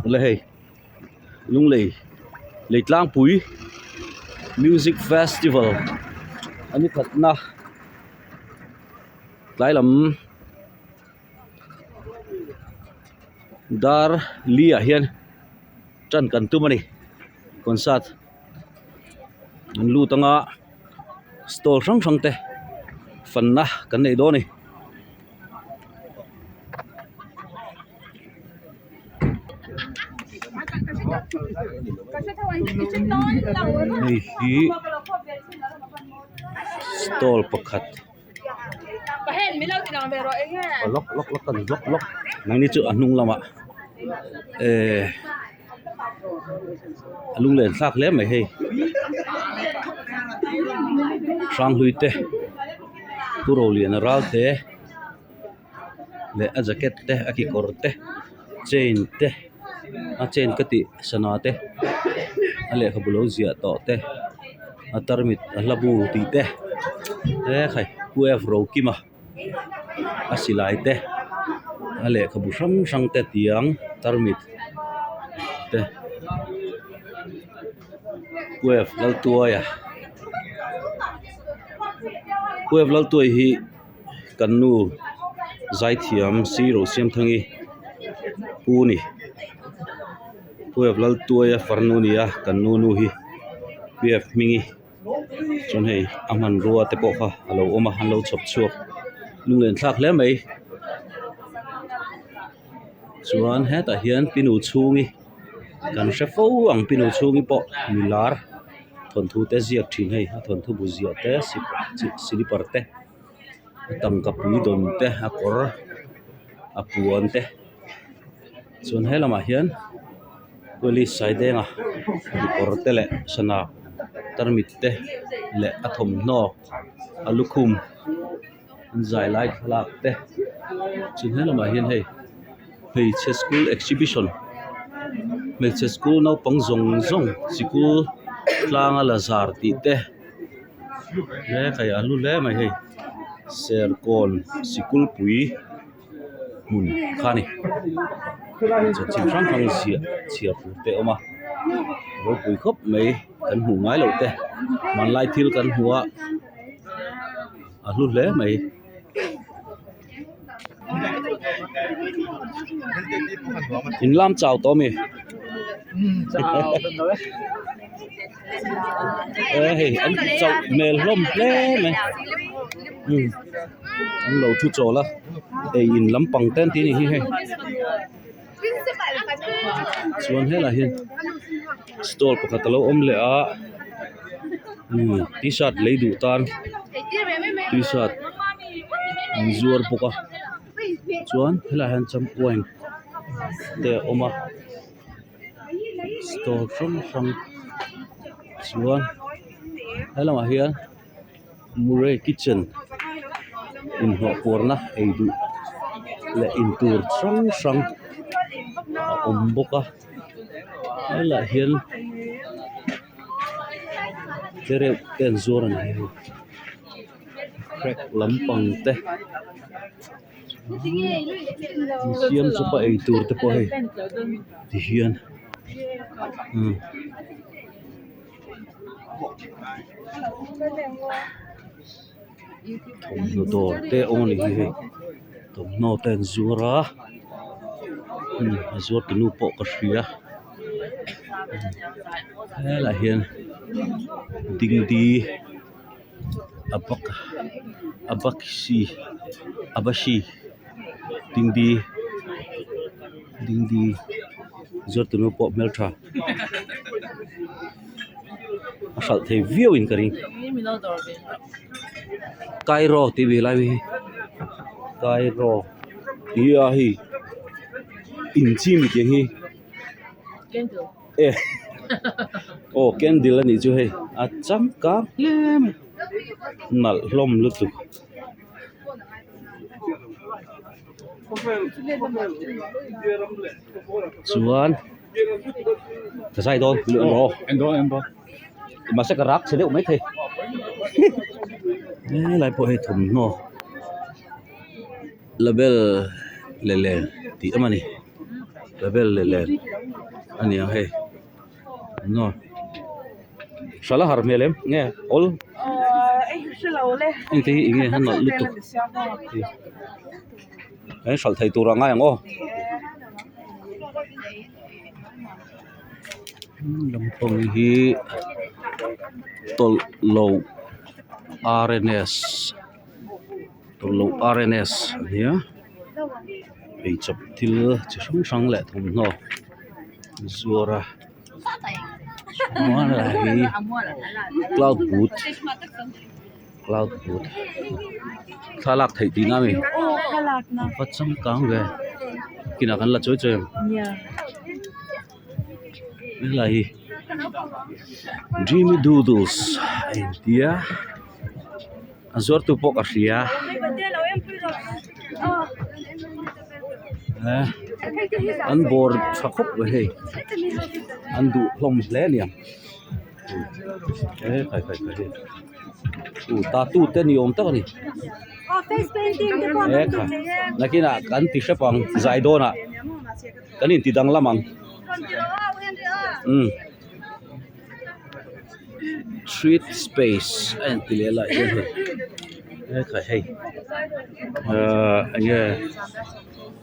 lệ lung lệ tlang pui music festival anh thật na lại làm dar lia hiền chân cần tu mani concert anh lu tanga stall rong rong te phần na cần này đó này này hi stall pakhat lock cần lock nang ni chu anung lama lung len sak le mai he sang hui te tu ro lian ral te le a jacket te a ki kor te chain te a chain kati sana te a le khabulo zia to te a tarmit a labu ti te khai qf ro kima a silai te a le khabu sang te tiang tarmit te qf lal tua ya qf lal tua hi kanu zai thiam si ro siam thangi puni qf lal tua ya farnunia kanu nu hi pf mingi chon hei aman ruwa te pokha alo oma hanlo chop chuak lunglen thak le mai chuan heta hian pinu chungi kan shefo ang pinu chungi po milar thon thu te ziak thin hei thon thu bu zia te silipar te tang kapui don te akor apuan te chuan helama hian police side nga kor te le sana tarmit te le athom no alukhum zai lai thlak te chin helama hian hei Peiche school exhibition Peiche school no pang zong school tlanga lazar ti te le kaya lu le mai hei ser kon sikul pui mun khani cho chim sang phang chia pu te oma ro pui khop mai kan hu ngai lo te man lai thil kan huwa a lu le mai in lam chào to mi hey anh chào mel lom le mày anh lâu thu trò la hey in lam pang ten tí này hey chuan hết là hiền store của cả lâu lệ á t-shirt lấy đủ tan t-shirt zuar poka chuan hela han cham point te oma store from chuan hela ma hian Murray kitchen in ho porna eidu le in tur sang boka hela hian tere ten zoran hai crack lampang te siam chupa ei tur te po hei ti hian thom no dor te oni hi hei thom no ten zura zuar tinu po ka hria hela hian ding di abashi ding di zuar tinu po meltra asal thei view in karing Cairo TV live Cairo iya hi inchi mi ke hi oh candle ani chu hei a cham ka lem nal hlom lu tu chuan ka sai don lu ro mà sẽ rác sẽ được mấy thầy lại bộ hệ thống nó label lele ti amani level le ani he no shala har melem nge ol inti inge han na lutu ai sal thai tu ranga ngo lampang hi tol low RNS tolo RNS ya ei chop til chi sang le thum no zura mo la hi cloud boot thalak thei ti na mi pat sam kang ge kina kan la choi choi la hi Jimmy Doodles India azor tu pok asia an bor thakop he an du hlom hle niam khai ta tu te niom tak ni face painting te pon nakina kan ti shapang zaidona kanin ti dang lamang street space and tilela khai hey anya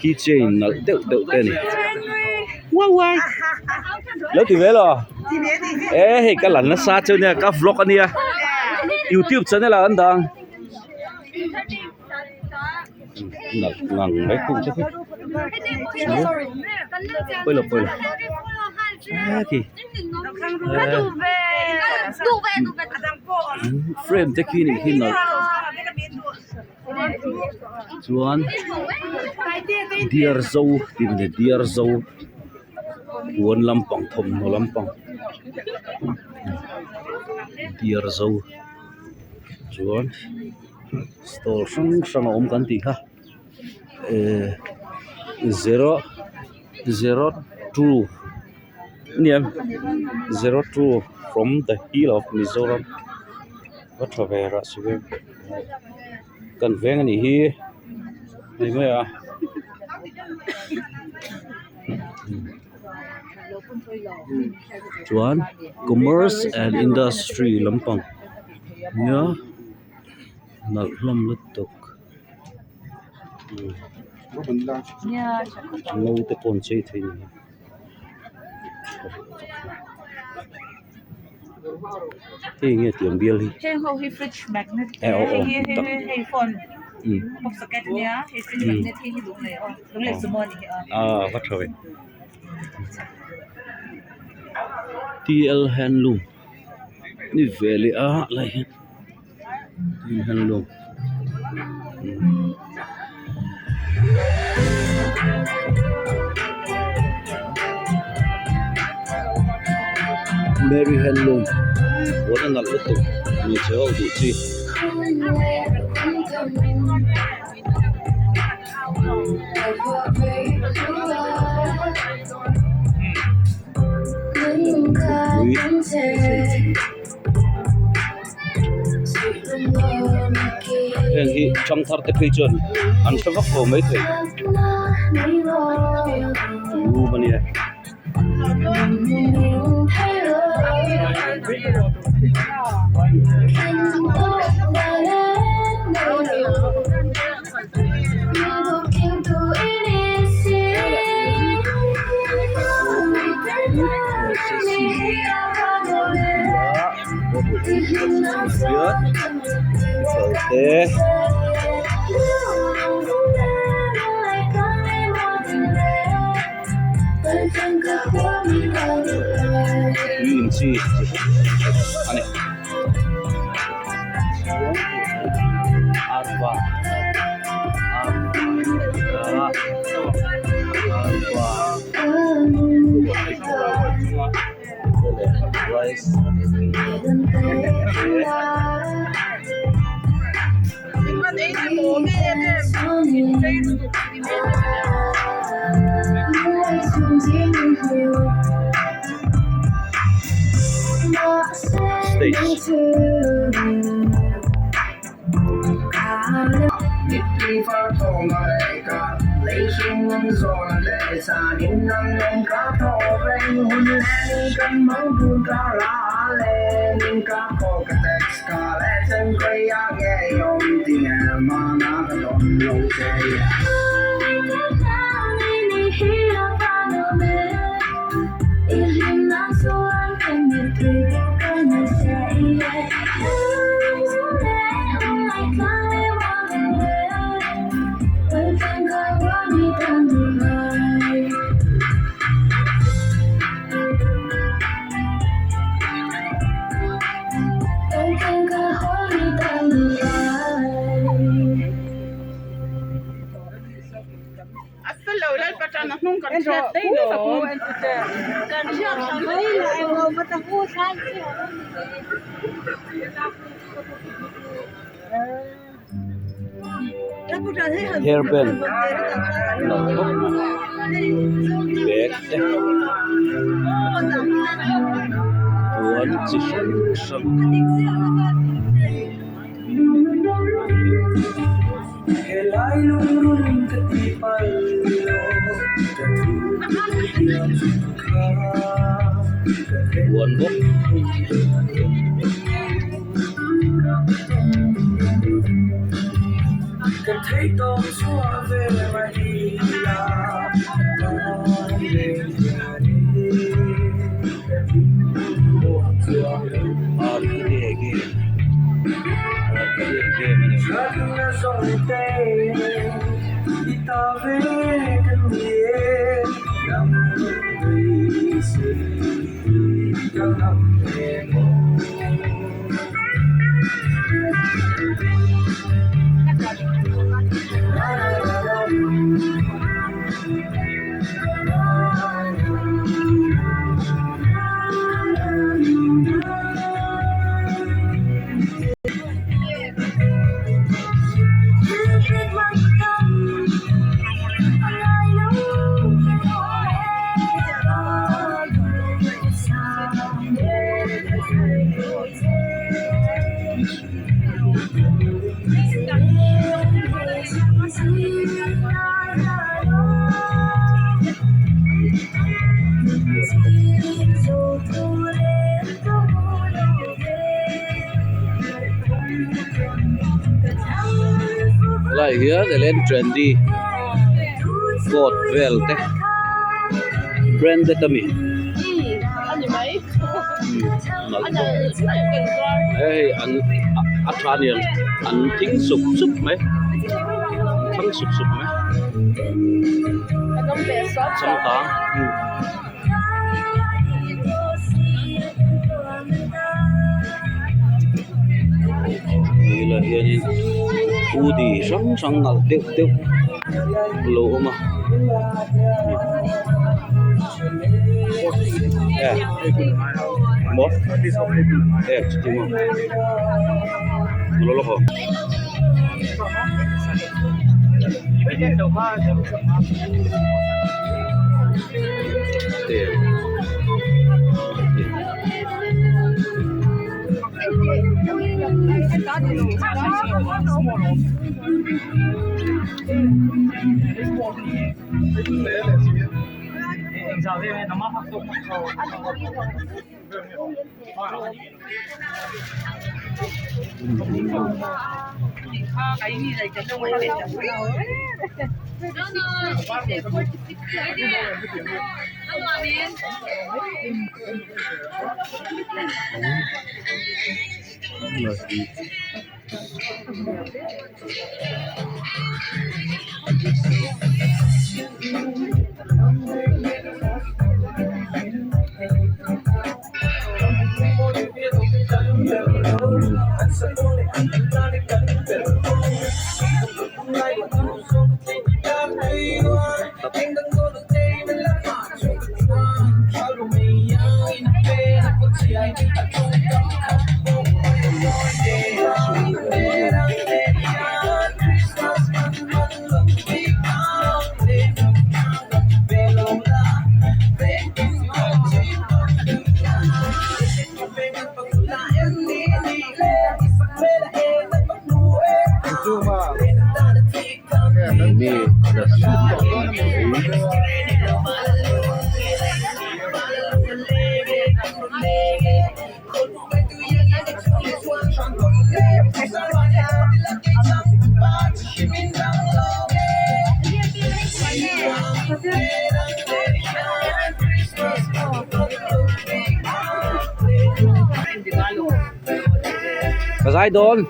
keychain nal deu te ni wow lo ti velo hey ka lan na sa chu ne ka vlog ania YouTube channel an dang ngang mấy khung chứ bơi lộc thì frame thế khi này khi nào chuan deer dâu thì mình deer dâu cuốn lampang thom nó lampang deer dâu chuan store sang om kan ti ha 002 niam 02 from the hill of Mizoram what travera suwe kan veng ni hi ni me a chuan commerce and industry lampang nya nal hlom lutuk lâu te pon chei thei ni thì nghe tiếng bill hi hey ho hi fridge magnet hey phone pop socket nia hey fridge magnet hi dung le sumo ni what rồi TL Handloom ni vele lại TL Handloom Mary Handloom what an alto ni cheo du chi hi trong thar te phei chon an thawak ko mai thei u bani Inci aneh arba rice stage so để xa đến nắng lên cá thô bên hôn lên cơn mong buồn cá lá lên cá khô cái text cá lẽ chân quay á nghe yom tiếng mà nó cái đồn lâu chơi لو لا بتاعنا نون كان شات ده لو كان شات Ôi là em ngồi mà tao mua sai chứ. Nó có thấy hình hairband bag tuan chỉ sân Helai lulun ketipal tuan bốc Cần thấy tôi xóa về mà đi là Hãy subscribe cho kênh Ghiền Mì Gõ để không bỏ lại here để lên trendy cột vel thế brand thế tami anh mấy nói anh ê anh Atlantian anh thính sụp sụp mấy thắng sụp sụp mấy anh không để sót xong tám là hiện u đi sáng sáng ngал tiêu tiêu lỗ mà một chỉ mà lỗ lỗ không cái gì này cho nó quay ini ada cái giải đồn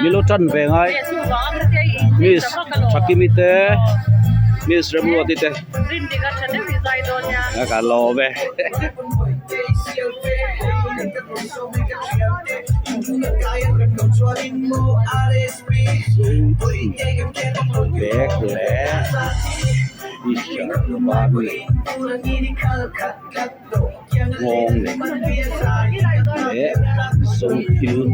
mi lo chân về ngay mi sakki mi te mi srem lo ti te na ka lo về bé lẽ đi chợ ba mươi ngon này bé sông phiêu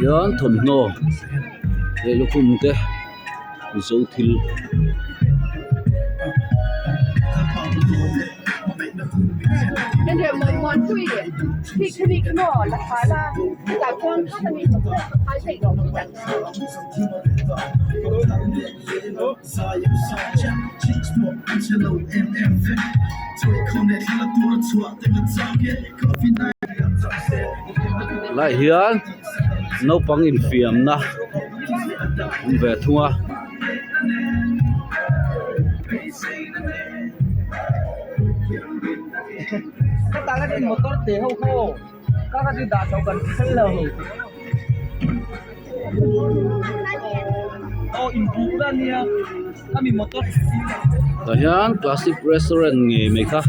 yan thon no để lúc hôm te dấu thil Nên điều mình muốn chui thì nó là khá là giải con khác là mình hai thầy đó mình chẳng lại hiền nấu bằng in phim na về thua các ta cái một con tế hậu khô các cái đã cháu cần thân lờ improve ra nha kami motor rồi hiền classic restaurant nghề mấy khác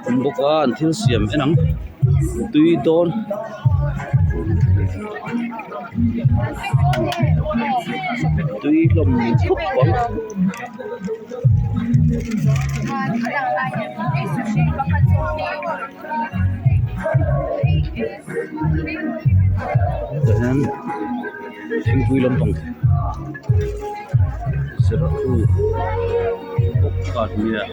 cũng có ăn thiên xiêm ấy nắng tùy tôn tùy lòng khúc quăng dan tui lompong seru bukan dia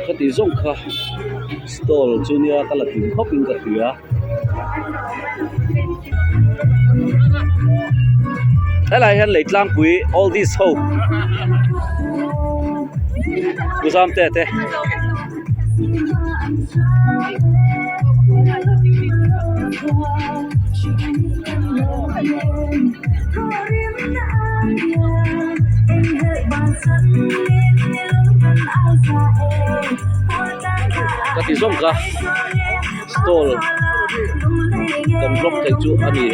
kati zong kha stall chunia kala tim khoping ka tia helai han leitlang pui all this hope Guzam te kati zong ka stall kan block thai chu ani